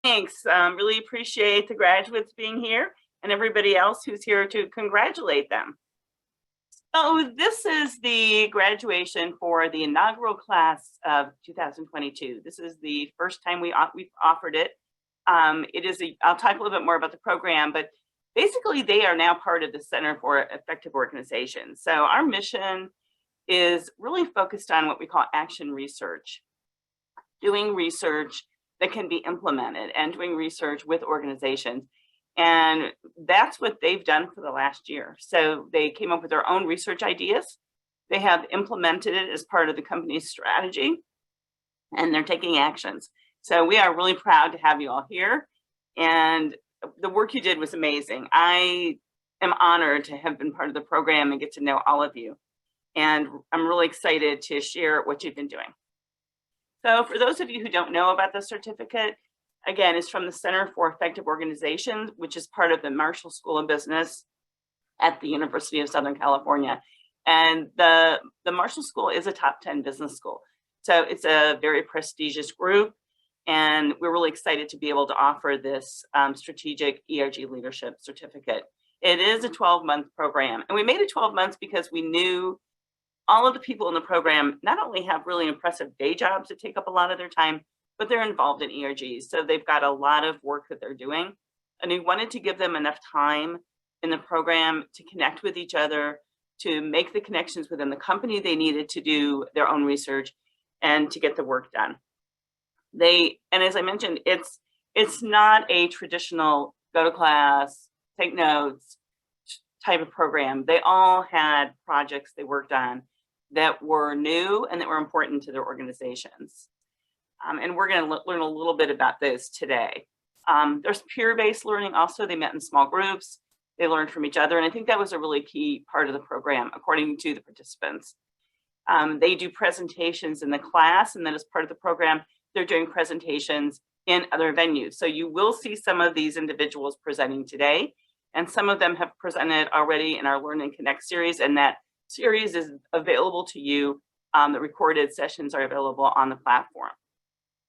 Thanks. Really appreciate the graduates being here and everybody else who's here to congratulate them. So this is the graduation for the inaugural class of 2022. This is the first time we've offered it. I'll talk a little bit more about the program, but basically they are now part of the Center for Effective Organizations. So our mission is really focused on what we call action research, doing research that can be implemented and doing research with organizations. And that's what they've done for the last year. So they came up with their own research ideas. They have implemented it as part of the company's strategy, and they're taking actions. So we are really proud to have you all here. And the work you did was amazing. I am honored to have been part of the program and get to know all of you. And I'm really excited to share what you've been doing. So for those of you who don't know about the certificate, again, it's from the Center for Effective Organizations, which is part of the Marshall School of Business at the University of Southern California. And the Marshall School is a top 10 business school. So it's a very prestigious group. And we're really excited to be able to offer this strategic ERG Leadership Certificate. It is a 12-month program. And we made it 12 months because we knew all of the people in the program not only have really impressive day jobs that take up a lot of their time, but they're involved in ERGs. So they've got a lot of work that they're doing. And we wanted to give them enough time in the program to connect with each other, to make the connections within the company they needed to do their own research and to get the work done. And as I mentioned, it's not a traditional go to class, take notes type of program. They all had projects they worked on that were new and that were important to their organizations. And we're going to learn a little bit about this today. There's peer-based learning also. They met in small groups. They learned from each other. And I think that was a really key part of the program, according to the participants. They do presentations in the class, and then as part of the program, they're doing presentations in other venues. So you will see some of these individuals presenting today, and some of them have presented already in our Learn and Connect series, and that series is available to you. The recorded sessions are available on the platform.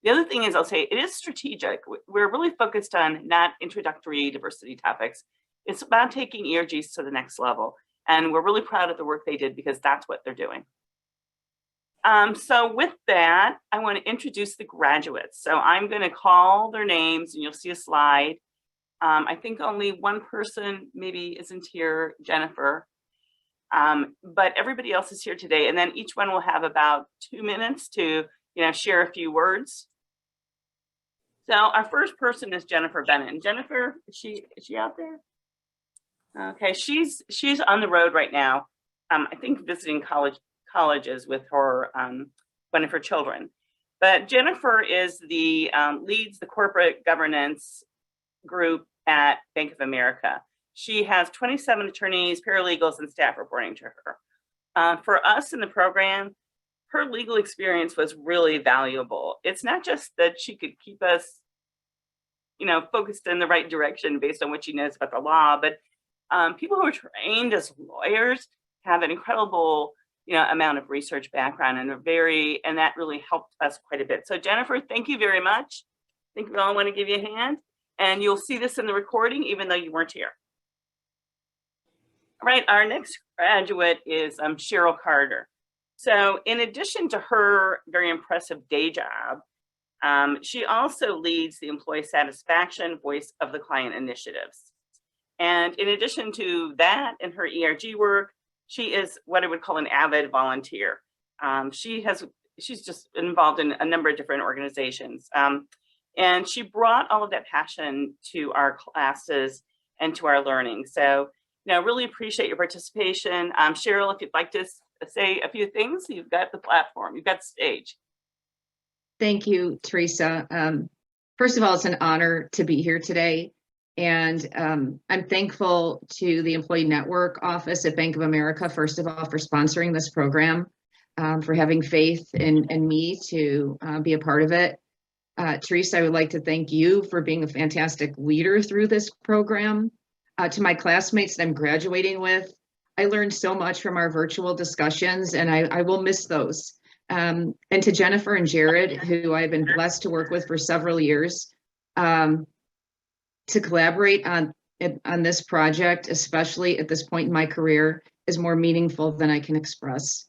The other thing is, I'll say, it is strategic. We're really focused on not introductory diversity topics. It's about taking ERGs to the next level. And we're really proud of the work they did because that's what they're doing. So with that, I want to introduce the graduates. So I'm going to call their names and you'll see a slide. I think only one person maybe isn't here, Jennifer. But everybody else is here today. And then each one will have about 2 minutes to share a few words. So our first person is Jennifer Bennett. And Jennifer, is she out there? Okay, she's on the road right now. I think visiting colleges with her one of her children. But Jennifer is leads the corporate governance group at Bank of America. She has 27 attorneys, paralegals, and staff reporting to her. For us in the program, her legal experience was really valuable. It's not just that she could keep us, focused in the right direction based on what she knows about the law, but people who are trained as lawyers have an incredible, amount of research background and and that really helped us quite a bit. So Jennifer, thank you very much. I think we all want to give you a hand, and you'll see this in the recording, even though you weren't here. All right, our next graduate is Cheryl Carter. So in addition to her very impressive day job, she also leads the employee satisfaction Voice of the Client initiatives. And in addition to that, in her ERG work, she is what I would call an avid volunteer. She's just involved in a number of different organizations. And she brought all of that passion to our classes and to our learning. So, really appreciate your participation. Cheryl, if you'd like to say a few things, you've got the platform, you've got the stage. Thank you, Theresa. First of all, it's an honor to be here today. And I'm thankful to the Employee Network Office at Bank of America, first of all, for sponsoring this program, for having faith in me to be a part of it. Theresa, I would like to thank you for being a fantastic leader through this program. To my classmates that I'm graduating with, I learned so much from our virtual discussions, and I will miss those. And to Jennifer and Jared, who I've been blessed to work with for several years, To collaborate on this project, especially at this point in my career, is more meaningful than I can express.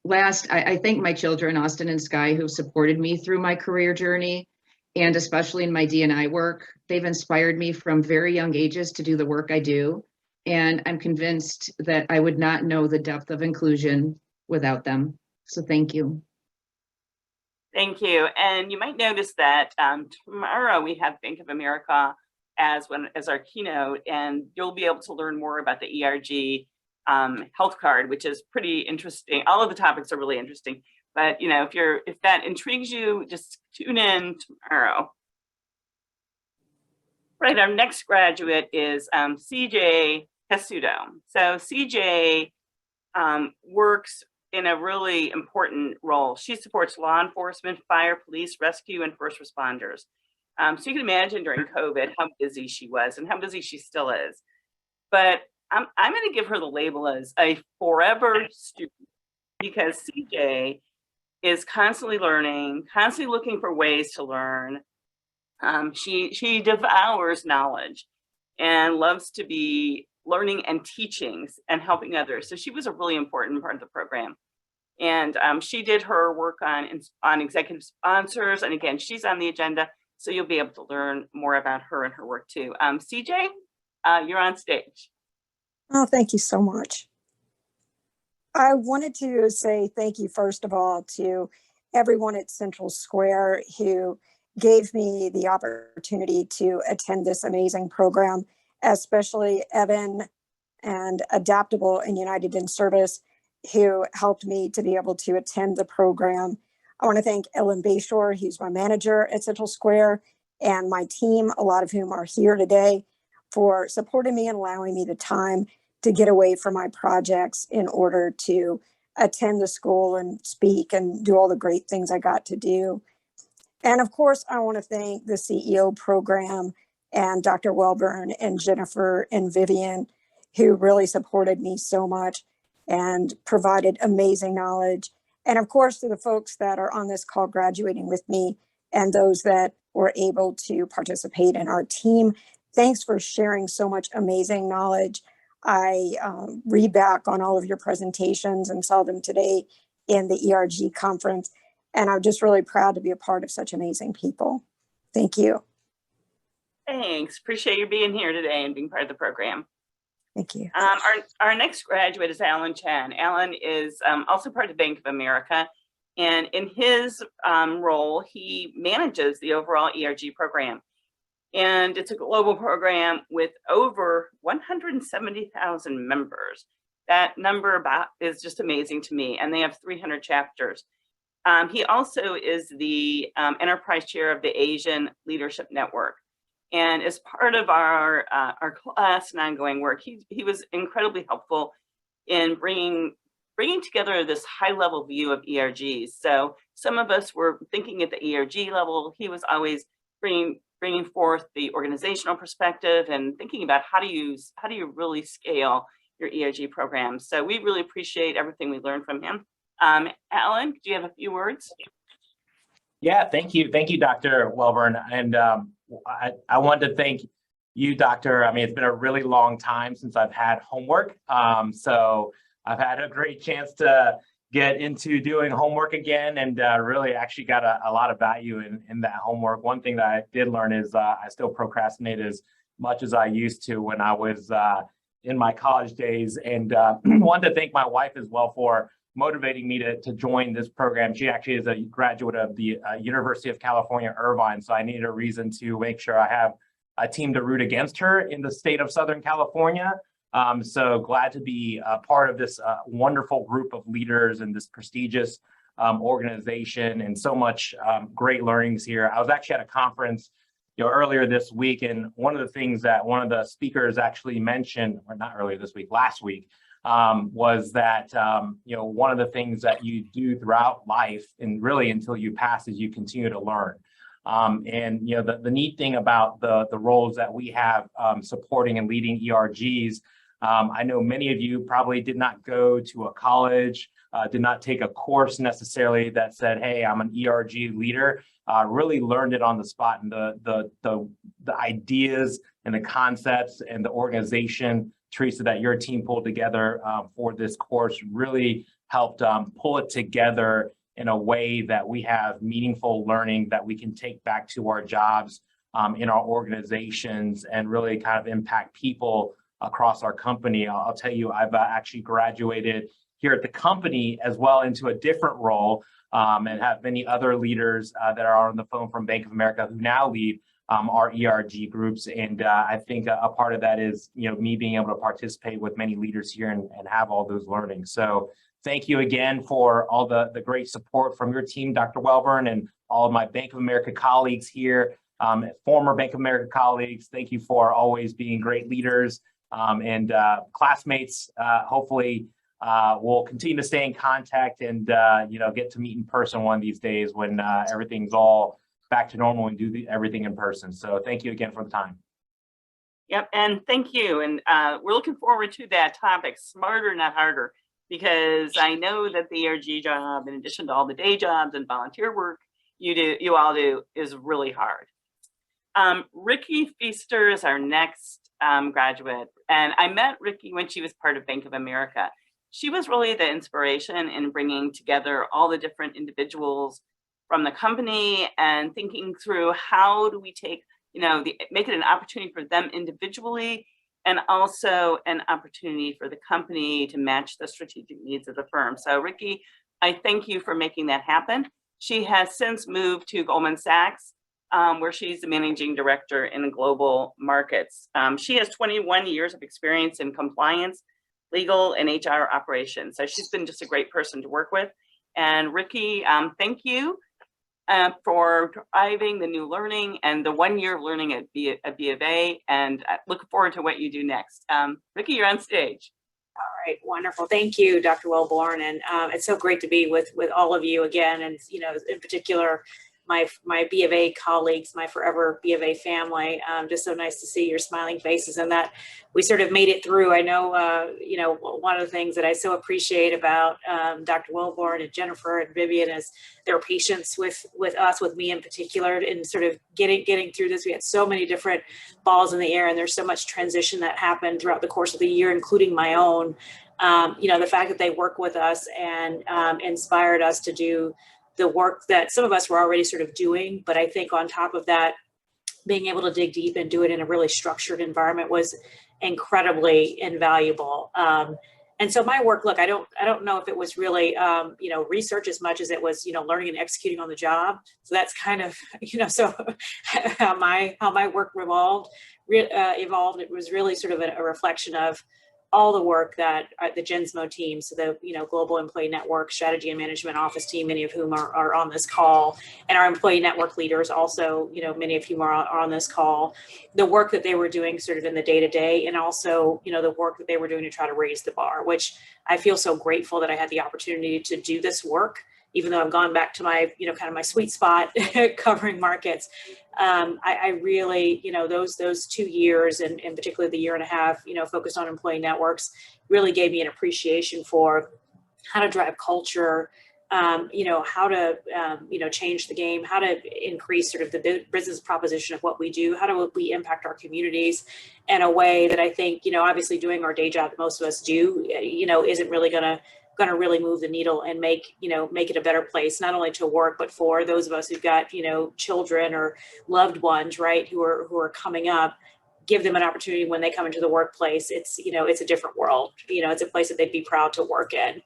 Last, I thank my children, Austin and Sky, who supported me through my career journey, and especially in my D&I work. They've inspired me from very young ages to do the work I do, and I'm convinced that I would not know the depth of inclusion without them. So thank you. Thank you. And you might notice that tomorrow we have Bank of America as our keynote, and you'll be able to learn more about the ERG health card, which is pretty interesting. All of the topics are really interesting, but you know, if that intrigues you, just tune in tomorrow. Right, our next graduate is CJ Pesuto. So CJ works in a really important role. She supports law enforcement, fire, police, rescue, and first responders. So you can imagine during COVID how busy she was and how busy she still is. But I'm going to give her the label as a forever student, because CJ is constantly learning, constantly looking for ways to learn. She devours knowledge and loves to be learning and teaching and helping others. So she was a really important part of the program. And she did her work on executive sponsors. And again, she's on the agenda. So you'll be able to learn more about her and her work too. CJ, you're on stage. Oh, thank you so much. I wanted to say thank you, first of all, to everyone at Central Square who gave me the opportunity to attend this amazing program, especially Evan and Adaptable and United in Service, who helped me to be able to attend the program. I want to thank Ellen Bayshore, who's my manager at Central Square, and my team, a lot of whom are here today, for supporting me and allowing me the time to get away from my projects in order to attend the school and speak and do all the great things I got to do. And of course, I want to thank the CEO program and Dr. Welbourne and Jennifer and Vivian, who really supported me so much and provided amazing knowledge. And of course, to the folks that are on this call graduating with me and those that were able to participate in our team, thanks for sharing so much amazing knowledge. I read back on all of your presentations and saw them today in the ERG conference. And I'm just really proud to be a part of such amazing people. Thank you. Thanks. Appreciate you being here today and being part of the program. Thank you. Our next graduate is Alan Chen. Alan is also part of Bank of America. And in his role, he manages the overall ERG program. And it's a global program with over 170,000 members. That number is just amazing to me. And they have 300 chapters. He also is the enterprise chair of the Asian Leadership Network. And as part of our class and ongoing work, he was incredibly helpful in bringing together this high-level view of ERGs. So some of us were thinking at the ERG level. He was always bringing forth the organizational perspective and thinking about how do you really scale your ERG program. So we really appreciate everything we learned from him. Alan, do you have a few words? Yeah, thank you, Dr. Welbourne, and I wanted to thank you, Doctor. I mean, it's been a really long time since I've had homework, so I've had a great chance to get into doing homework again, and really actually got a lot of value in that homework. One thing that I did learn is I still procrastinate as much as I used to when I was in my college days, and wanted to thank my wife as well for motivating me to join this program. She actually is a graduate of the University of California, Irvine, so I needed a reason to make sure I have a team to root against her in the state of Southern California. So glad to be a part of this wonderful group of leaders and this prestigious organization, and so much great learnings here. I was actually at a conference earlier this week, and one of the things that one of the speakers actually mentioned, or not earlier this week, last week, was that one of the things that you do throughout life, and really until you pass, is you continue to learn. And the neat thing about the roles that we have supporting and leading ERGs, I know many of you probably did not go to a college, did not take a course necessarily that said, hey, I'm an ERG leader, really learned it on the spot. And the ideas and the concepts and the organization, Theresa, that your team pulled together for this course really helped pull it together in a way that we have meaningful learning that we can take back to our jobs in our organizations and really kind of impact people across our company. I'll tell you, I've actually graduated here at the company as well into a different role and have many other leaders that are on the phone from Bank of America who now lead our ERG groups. And I think a part of that is, me being able to participate with many leaders here and have all those learnings. So thank you again for all the great support from your team, Dr. Welbourne, and all of my Bank of America colleagues here, former Bank of America colleagues. Thank you for always being great leaders and classmates. Hopefully, we'll continue to stay in contact and get to meet in person one of these days when everything's all back to normal and do everything in person. So thank you again for the time. Yep, and thank you. And we're looking forward to that topic, smarter, not harder, because I know that the ERG job, in addition to all the day jobs and volunteer work you all do, is really hard. Ricky Feaster is our next graduate, and I met Ricky when she was part of Bank of America. She was really the inspiration in bringing together all the different individuals from the company and thinking through how do we take, make it an opportunity for them individually and also an opportunity for the company to match the strategic needs of the firm. So Ricky, I thank you for making that happen. She has since moved to Goldman Sachs, where she's the managing director in global markets. She has 21 years of experience in compliance, legal, and HR operations. So she's been just a great person to work with. And Ricky, thank you for driving the new learning and the 1 year of learning at B of A, and I look forward to what you do next. Ricky, you're on stage. All right, wonderful. Thank you, Dr. Welbourne. And it's so great to be with all of you again. And, in particular, my B of A colleagues, my forever B of A family. Just so nice to see your smiling faces and that we sort of made it through. I know, one of the things that I so appreciate about Dr. Welbourne and Jennifer and Vivian is their patience with us, with me in particular, in sort of getting through this. We had so many different balls in the air, and there's so much transition that happened throughout the course of the year, including my own. The fact that they work with us and inspired us to do the work that some of us were already sort of doing. But I think on top of that, being able to dig deep and do it in a really structured environment was incredibly invaluable. And so my work, look, I don't know if it was really, research as much as it was, learning and executing on the job. So that's kind of, so how my work evolved. It was really sort of a reflection of all the work that the GENSMO team, so the Global Employee Network Strategy and Management Office team, many of whom are on this call, and our employee network leaders also, many of whom are on this call, the work that they were doing sort of in the day-to-day, and also, the work that they were doing to try to raise the bar, which I feel so grateful that I had the opportunity to do this work, even though I've gone back to my, kind of my sweet spot covering markets. I really, those 2 years and particularly the year and a half, focused on employee networks really gave me an appreciation for how to drive culture, how to, change the game, how to increase sort of the business proposition of what we do, how do we impact our communities in a way that I think, obviously doing our day job that most of us do, isn't really going to really move the needle and make it a better place, not only to work, but for those of us who've got, children or loved ones, right, who are coming up, give them an opportunity when they come into the workplace. It's, it's a different world, it's a place that they'd be proud to work in.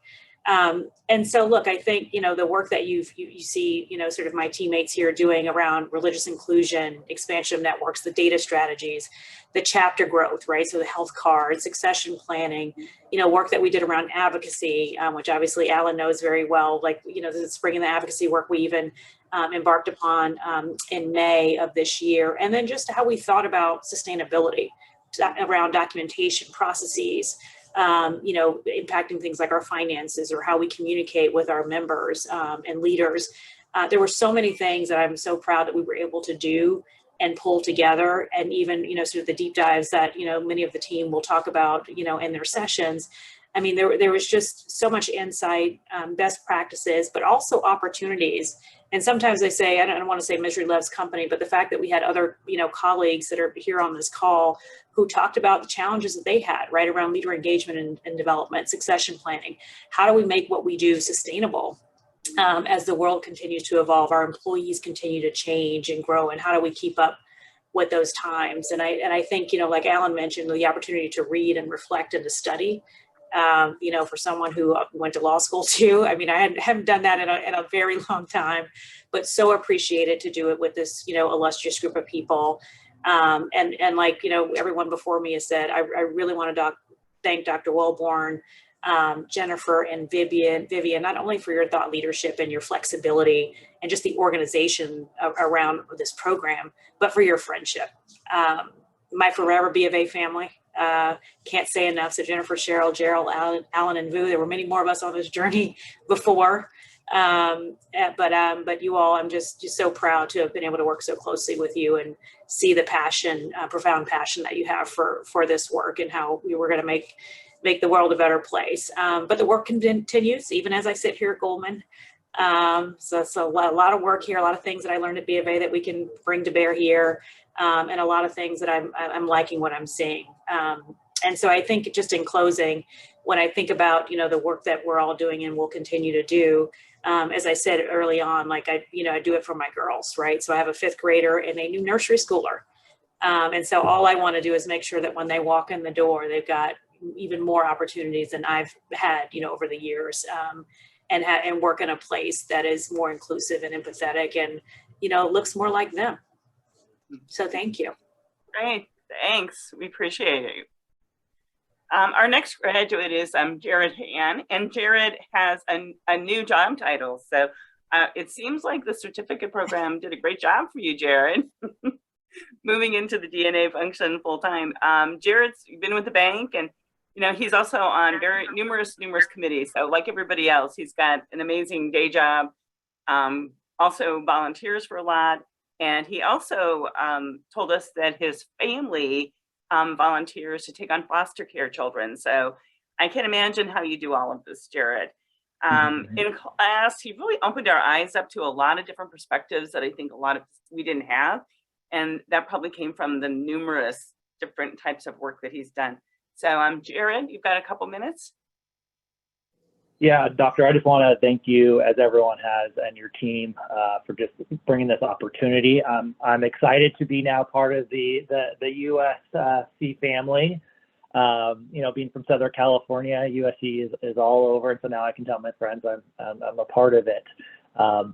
And so, look, I think, the work that you see, sort of my teammates here doing around religious inclusion, expansion of networks, the data strategies, the chapter growth, right? So the health card, succession planning, work that we did around advocacy, which obviously Alan knows very well, like, the spring in the advocacy work we even embarked upon in May of this year. And then just how we thought about sustainability around documentation processes, impacting things like our finances or how we communicate with our members and leaders. There were so many things that I'm so proud that we were able to do and pull together, and even, sort of the deep dives that, many of the team will talk about, in their sessions. I mean, there was just so much insight, best practices, but also opportunities. And sometimes they say, I don't want to say misery loves company, but the fact that we had other, colleagues that are here on this call who talked about the challenges that they had, right, around leader engagement and development, succession planning. How do we make what we do sustainable as the world continues to evolve, our employees continue to change and grow, and how do we keep up with those times? And I think, like Alan mentioned, the opportunity to read and reflect and to study, for someone who went to law school too. I mean, I haven't done that in a very long time, but so appreciated to do it with this, illustrious group of people. And like, everyone before me has said, I really want to thank Dr. Welbourne, Jennifer and Vivian, not only for your thought leadership and your flexibility and just the organization around this program, but for your friendship. My forever B of A family. Can't say enough. So Jennifer, Cheryl, Gerald, Alan, and Vu. There were many more of us on this journey before. But you all, I'm just so proud to have been able to work so closely with you and see the passion, profound passion that you have for this work and how we were going to make the world a better place. But the work continues even as I sit here at Goldman. So it's a lot of work here, a lot of things that I learned at B of A that we can bring to bear here, and a lot of things that I'm liking what I'm seeing. And so I think just in closing, when I think about, the work that we're all doing and will continue to do, as I said early on, like I do it for my girls, right? So I have a 5th grader and a new nursery schooler. And so all I want to do is make sure that when they walk in the door, they've got even more opportunities than I've had, over the years, and work in a place that is more inclusive and empathetic and, looks more like them. So thank you. Great, thanks. We appreciate it. Our next graduate is Jared Han, and Jared has a new job title. So it seems like the certificate program did a great job for you, Jared. Moving into the DNA function full time. Jared's been with the bank, and he's also on very numerous committees. So like everybody else, he's got an amazing day job. Also volunteers for a lot, and he also told us that his family volunteers to take on foster care children. So I can't imagine how you do all of this, Jared. In class, he really opened our eyes up to a lot of different perspectives that I think we didn't have. And that probably came from the numerous different types of work that he's done. So Jared, you've got a couple minutes. Yeah, Doctor, I just want to thank you, as everyone has, and your team for just bringing this opportunity. I'm excited to be now part of the USC family. Being from Southern California, USC is all over, and so now I can tell my friends I'm a part of it.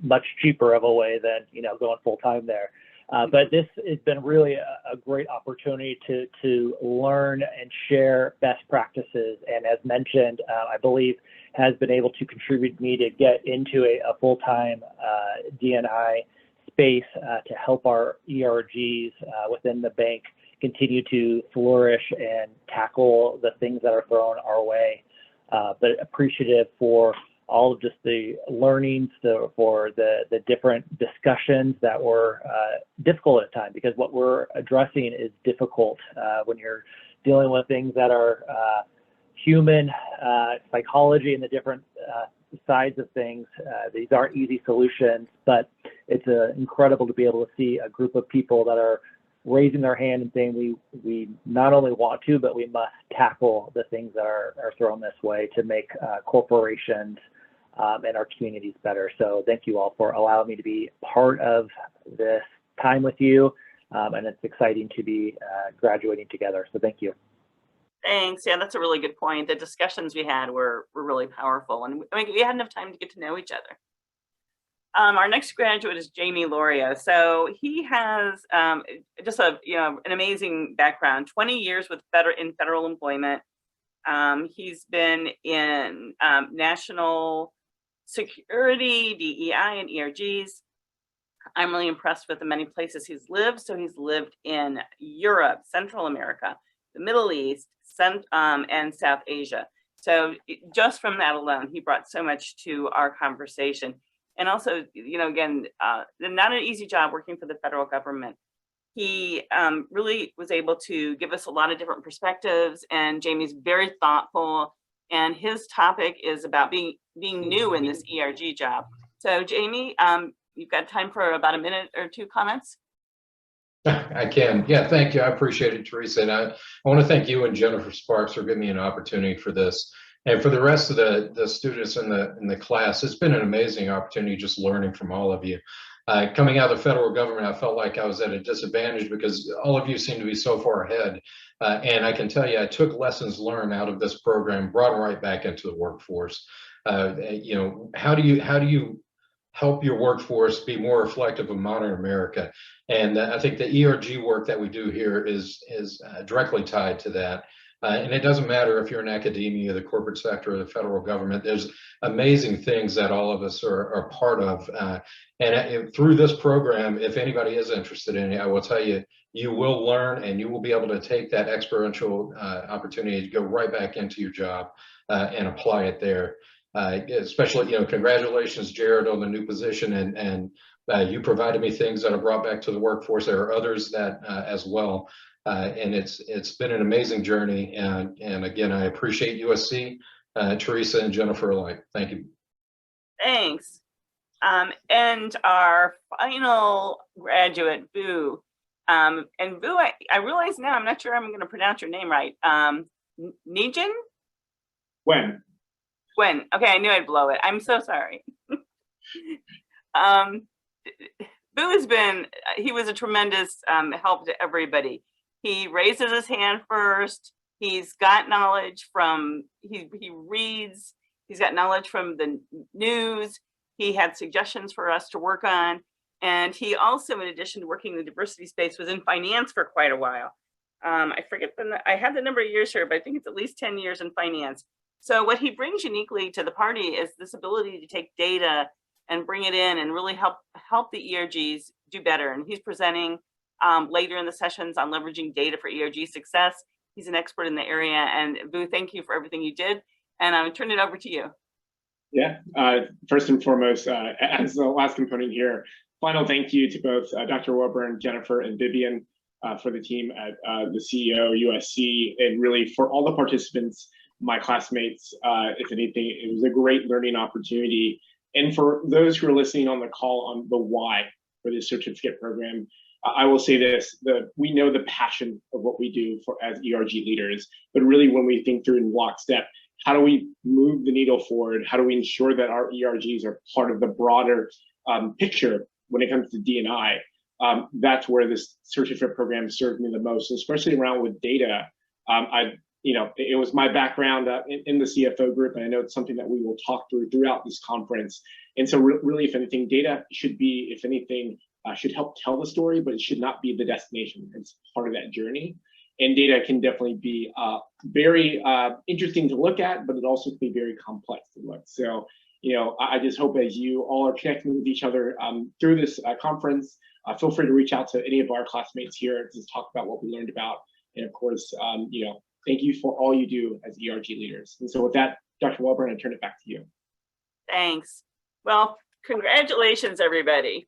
Much cheaper of a way than going full time there. But this has been really a great opportunity to learn and share best practices, and as mentioned, I believe has been able to contribute me to get into a full-time D&I space to help our ERGs within the bank continue to flourish and tackle the things that are thrown our way. But appreciative for all of just the learnings, for the different discussions that were difficult at times, because what we're addressing is difficult when you're dealing with things that are human psychology and the different sides of things. These aren't easy solutions, but it's incredible to be able to see a group of people that are raising their hand and saying we not only want to, but we must tackle the things that are thrown this way to make corporations and our communities better. So thank you all for allowing me to be part of this time with you, and it's exciting to be graduating together. So thank you. Thanks. Yeah, that's a really good point. The discussions we had were really powerful, and we had enough time to get to know each other. Our next graduate is Jamie Loria. So he has just an amazing background. 20 years in federal employment. He's been in national security, DEI, and ERGs. I'm really impressed with the many places he's lived. So he's lived in Europe, Central America, the Middle East, and South Asia. So just from that alone, he brought so much to our conversation. And also, again, not an easy job working for the federal government. He really was able to give us a lot of different perspectives, and Jamie's very thoughtful. and his topic is about being new in this ERG job. So Jamie, you've got time for about a minute or two comments. I can. Yeah, thank you. I appreciate it, Theresa. And I want to thank you and Jennifer Sparks for giving me an opportunity for this. And for the rest of the students in the class, it's been an amazing opportunity just learning from all of you. Coming out of the federal government, I felt like I was at a disadvantage because all of you seem to be so far ahead. And I can tell you, I took lessons learned out of this program, brought them right back into the workforce. You know, how do you help your workforce be more reflective of modern America? And I think the ERG work that we do here is directly tied to that. And it doesn't matter if you're in academia, the corporate sector, or the federal government. There's amazing things that all of us are part of. And through this program, if anybody is interested in it, I will tell you, you will learn and you will be able to take that experiential opportunity to go right back into your job and apply it there. Especially, you know, congratulations, Jared, on the new position, and you provided me things that I brought back to the workforce. There are others that as well, and it's been an amazing journey. And again, I appreciate USC, Theresa and Jennifer alike. Thank you. Thanks. And our final graduate, Boo. And Boo, I realize now, I'm not sure I'm going to pronounce your name right. Nijin? When? Okay, I knew I'd blow it. I'm so sorry. Boo he was a tremendous help to everybody. He raises his hand first. He's got knowledge from, he reads, he's got knowledge from the news. He had suggestions for us to work on. And he also, in addition to working in the diversity space, was in finance for quite a while. I forget, I have the number of years here, but I think it's at least 10 years in finance. So what he brings uniquely to the party is this ability to take data and bring it in and really help the ERGs do better. And he's presenting later in the sessions on leveraging data for ERG success. He's an expert in the area. And Boo, thank you for everything you did. And I'll turn it over to you. Yeah, first and foremost, as the last component here, final thank you to both Dr. Welbourne, Jennifer, and Vivian for the team at the CEO, USC, and really for all the participants, my classmates. If anything, it was a great learning opportunity. And for those who are listening on the call on the why for this certificate program, I will say this, we know the passion of what we do as ERG leaders, but really when we think through in lockstep, how do we move the needle forward? How do we ensure that our ERGs are part of the broader picture when it comes to D&I? That's where this certificate program served me the most, especially around with data. It was my background in the CFO group, and I know it's something that we will talk through throughout this conference. And so really, if anything, data should be, if anything, should help tell the story, but it should not be the destination. It's part of that journey. And data can definitely be very interesting to look at, but it also can be very complex to look. So, I just hope as you all are connecting with each other through this conference, feel free to reach out to any of our classmates here to talk about what we learned about. And of course, thank you for all you do as ERG leaders. And so with that, Dr. Welbourne, I turn it back to you. Thanks. Well, congratulations, everybody.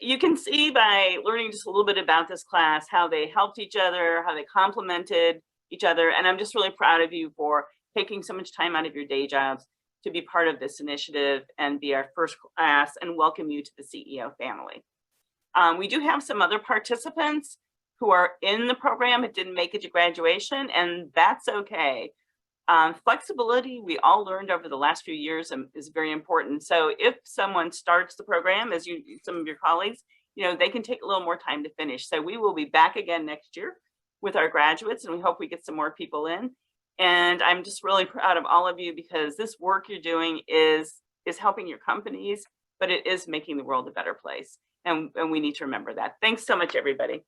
You can see by learning just a little bit about this class, how they helped each other, how they complemented each other. And I'm just really proud of you for taking so much time out of your day jobs to be part of this initiative and be our first class and welcome you to the CEO family. We do have some other participants who are in the program but didn't make it to graduation, and that's okay. Flexibility, we all learned over the last few years, is very important. So if someone starts the program, as some of your colleagues, they can take a little more time to finish. So we will be back again next year with our graduates, and we hope we get some more people in. And I'm just really proud of all of you because this work you're doing is helping your companies, but it is making the world a better place. And we need to remember that. Thanks so much, everybody.